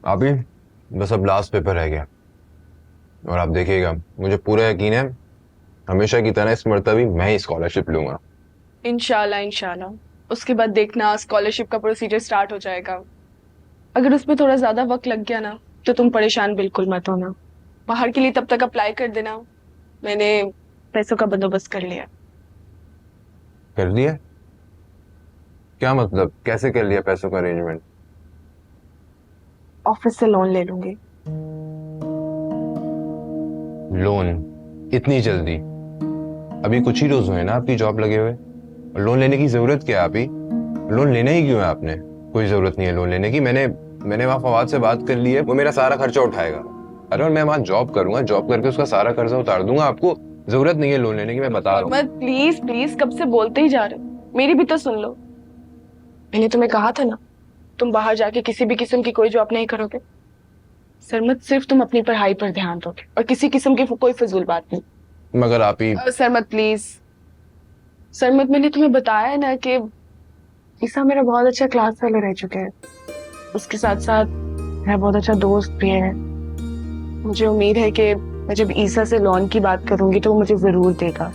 अभी बस अब लास्ट पेपर रह गया और आप देखिएगा, मुझे पूरा यकीन है हमेशा की तरह इस मरतबा भी मैं ही स्कॉलरशिप लूंगा। इंशाल्लाह इंशाल्लाह। उसके बाद देखना स्कॉलरशिप का प्रोसीजर स्टार्ट हो जाएगा। अगर उसमें थोड़ा ज्यादा वक्त लग गया ना तो तुम परेशान बिल्कुल मत होना। बाहर के लिए तब तक अप्लाई कर देना। मैंने पैसों का बंदोबस्त कर लिया। कर लिया? क्या मतलब, कैसे कर लिया पैसों का अरेंजमेंट? ऑफिस से लोन ले लूंगी। लोन? इतनी जल्दी? अभी कुछ ही रोज हुए ना आपकी जॉब लगे हुए, और लोन लेने की जरूरत क्या है अभी? लोन लेना ही क्यों है आपने? कोई जरूरत नहीं है लोन लेने की। मैंने वहां फवाद से बात कर ली है, वो मेरा सारा खर्चा उठाएगा। अरे और मैं वहां जॉब करूंगा, जॉब करके उसका सारा कर्जा उतार दूंगा। आपको जरूरत नहीं है लोन लेने की, मैं बता रहा हूँ। मत प्लीज प्लीज, कब से बोलते ही जा रहे हो, मेरी भी तो सुन लो। मैंने तुम्हें कहा था ना, तुम बाहर जाके किसी भी किस्म की कोई जॉब नहीं करोगे। सरमत, सिर्फ तुम अपनी पढ़ाई पर ध्यान दोगे और किसी किस्म की कोई फजूल बात नहीं। मगर आप ही। सरमत प्लीज। सरमत, मैंने तुम्हें बताया है ना कि ईसा मेरा बहुत अच्छा क्लास फेलो रह चुका है। उसके साथ साथ मेरा बहुत अच्छा दोस्त भी है। मुझे उम्मीद है कि मैं जब ईसा से लोन की बात करूंगी तो वो मुझे जरूर देगा।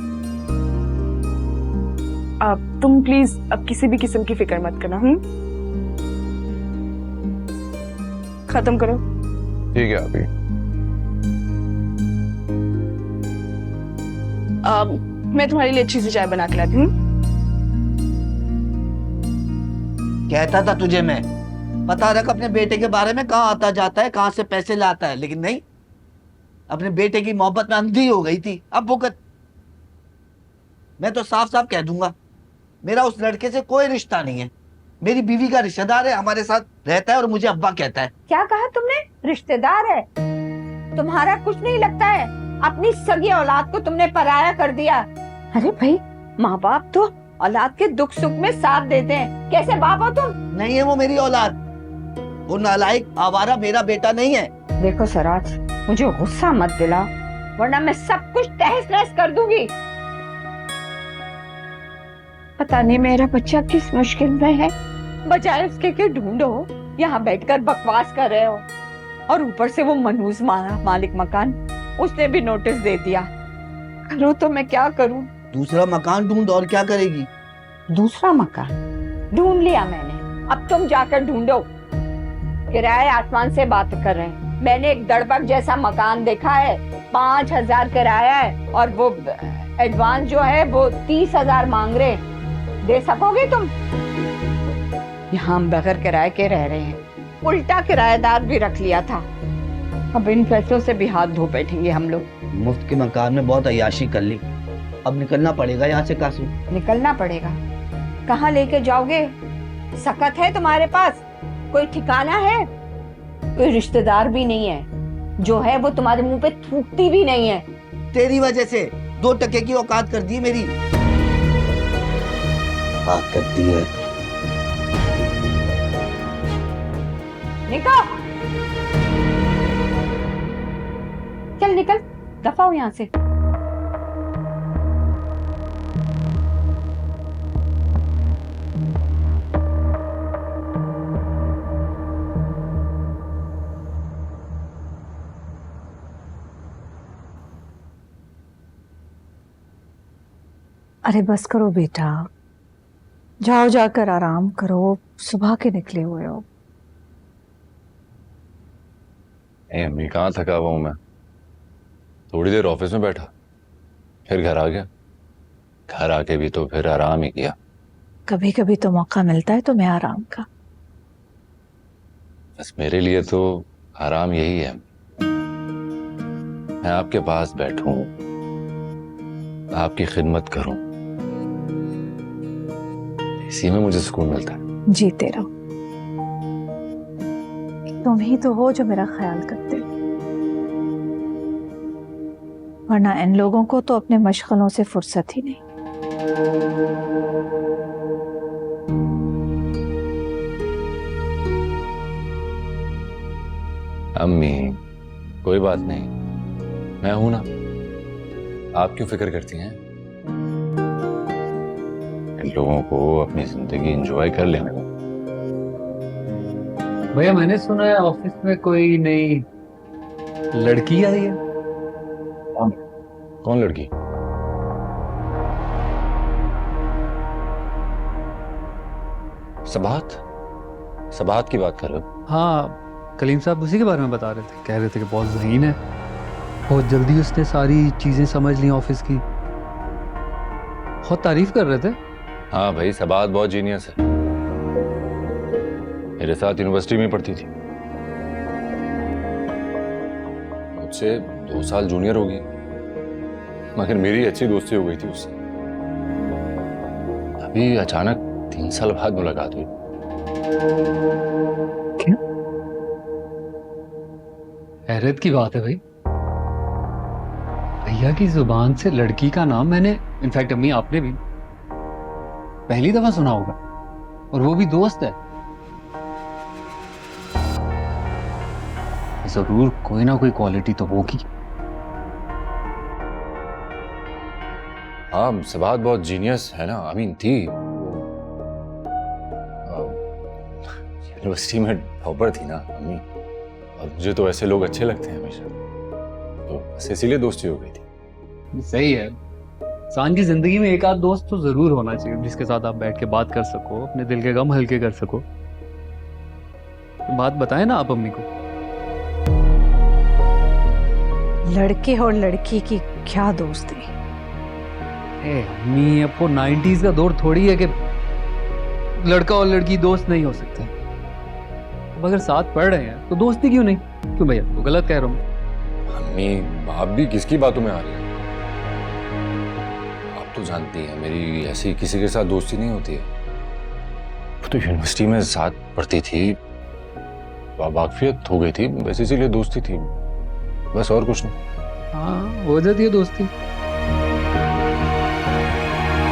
अब तुम प्लीज अब किसी भी किस्म की फिक्र मत करना। खत्म करो। ठीक है आप ही। अब मैं तुम्हारे लिए अच्छी सी चाय बना के लाती हूँ। कहता था तुझे मैं, पता रख अपने बेटे के बारे में, कहाँ आता जाता है, कहाँ से पैसे लाता है, लेकिन नहीं, अपने बेटे की मोहब्बत में अंधी हो गई थी। अब भुगत। मैं तो साफ साफ कह दूंगा, मेरा उस लड़के से कोई रिश्ता नहीं है। मेरी बीवी का रिश्तेदार है, हमारे साथ रहता है और मुझे अब्बा कहता है। क्या कहा तुमने? रिश्तेदार है? तुम्हारा कुछ नहीं लगता है? अपनी सगी औलाद को तुमने पराया कर दिया। अरे भाई, माँ बाप तो औलाद के दुख सुख में साथ देते हैं, कैसे बाप हो तुम? नहीं है वो मेरी औलाद, वो नालायक आवारा मेरा बेटा नहीं है। देखो सराज, मुझे गुस्सा मत दिला, वरना मैं सब कुछ तहस नहस कर दूंगी। पता नहीं मेरा बच्चा किस मुश्किल में है, बजाय उसके के ढूंढो, यहाँ बैठकर बकवास कर रहे हो। और ऊपर से वो मनहूस मालिक मकान, उसने भी नोटिस दे दिया। करो तो मैं क्या करूं? दूसरा मकान ढूंढ, और क्या करेगी? दूसरा मकान ढूंढ लिया मैंने, अब तुम जाकर ढूंढो। किराए आसमान से बात कर रहे हैं। मैंने एक दड़बक जैसा मकान देखा है, 5,000 किराया है, और वो एडवांस जो है वो 30,000 मांग रहे हैं। दे सकोगे तुम? यहाँ हम बगैर किराए के रह रहे हैं, उल्टा किराएदार भी रख लिया था। अब इन पैसों से भी हाथ धो बैठेंगे हम लोग। मुफ्त के मकान में बहुत अय्याशी कर ली, अब निकलना पड़ेगा यहाँ से कासिम। निकलना पड़ेगा? कहाँ लेके जाओगे? सकत है तुम्हारे पास? कोई ठिकाना है? कोई रिश्तेदार भी नहीं है, जो है वो तुम्हारे मुंह पे थूकती भी नहीं है। तेरी वजह से 2 टके की औकात कर दी मेरी। बात करती है। निकल, चल निकल, दफा हो यहाँ से। अरे बस करो बेटा, जाओ जाकर आराम करो, सुबह के निकले हुए हो। अम्मी, कहाँ थका हुआ हूं मैं। थोड़ी देर ऑफिस में बैठा, फिर घर आ गया। घर आके भी तो फिर आराम ही किया। कभी कभी तो मौका मिलता है तुम्हें आराम का। बस मेरे लिए तो आराम यही है, मैं आपके पास बैठूं, आपकी खिदमत करूं, इसी में मुझे सुकून मिलता है। जीते रहो, तुम ही तो हो जो मेरा ख्याल करते हो, वरना इन लोगों को तो अपने मशगलों से फुर्सत ही नहीं। अम्मी, कोई बात नहीं, मैं हूं ना। आप क्यों फिक्र करती हैं? इन लोगों को अपनी जिंदगी एंजॉय कर लेने दो। भैया मैंने सुना है ऑफिस में कोई नई लड़की आई है। कौन लड़की? सबाहत की बात कर रहे हो? हाँ, कलीम साहब उसी के बारे में बता रहे थे, कह रहे थे कि बहुत ज़हीन है, बहुत जल्दी उसने सारी चीजें समझ ली ऑफिस की, बहुत तारीफ कर रहे थे। हाँ भाई, सबाहत बहुत जीनियस है, मेरे साथ यूनिवर्सिटी में पढ़ती थी, मुझसे 2 साल जूनियर होगी, मगर मेरी अच्छी दोस्ती हो गई थी उससे। अभी अचानक 3 साल बाद मुलाकात हुई। हैरत की बात है भाई, भैया की जुबान से लड़की का नाम मैंने, इनफैक्ट अम्मी आपने भी पहली दफा सुना होगा, और वो भी दोस्त है। जरूर कोई ना कोई क्वालिटी तो होगी। हाँ, सबाहत बहुत जीनियस है ना, आई मीन थी, यूनिवर्सिटी में टॉपर थी ना अम्मी, और मुझे तो ऐसे लोग अच्छे लगते हैं हमेशा, तो बस इसीलिए दोस्ती हो गई थी। सही है, इंसान की जिंदगी में एक आध दोस्त तो जरूर होना चाहिए जिसके साथ आप बैठ के बात कर सको, अपने दिल के गम हल्के कर सको। बात बताएं ना आप अम्मी को। लड़के और लड़की की क्या दोस्ती। अम्मी, अब वो 90s का दौर थोड़ी है कि लड़का और लड़की दोस्त नहीं हो सकते। अब अगर साथ पढ़ रहे हैं तो दोस्ती क्यों नहीं? क्यों भैया, तो गलत कह रहा हूँ? अम्मी, आप भी किसकी बातों में आ रही हैं? आप तो जानती हैं मेरी ऐसी किसी के साथ दोस्ती नहीं होती है। वो तो यूनिवर्सिटी में साथ पढ़ती थी, वाकफियत हो गई थी, बस इसीलिए दोस्ती थी, बस और कुछ नहीं। हाँ, हो जाती है दोस्ती।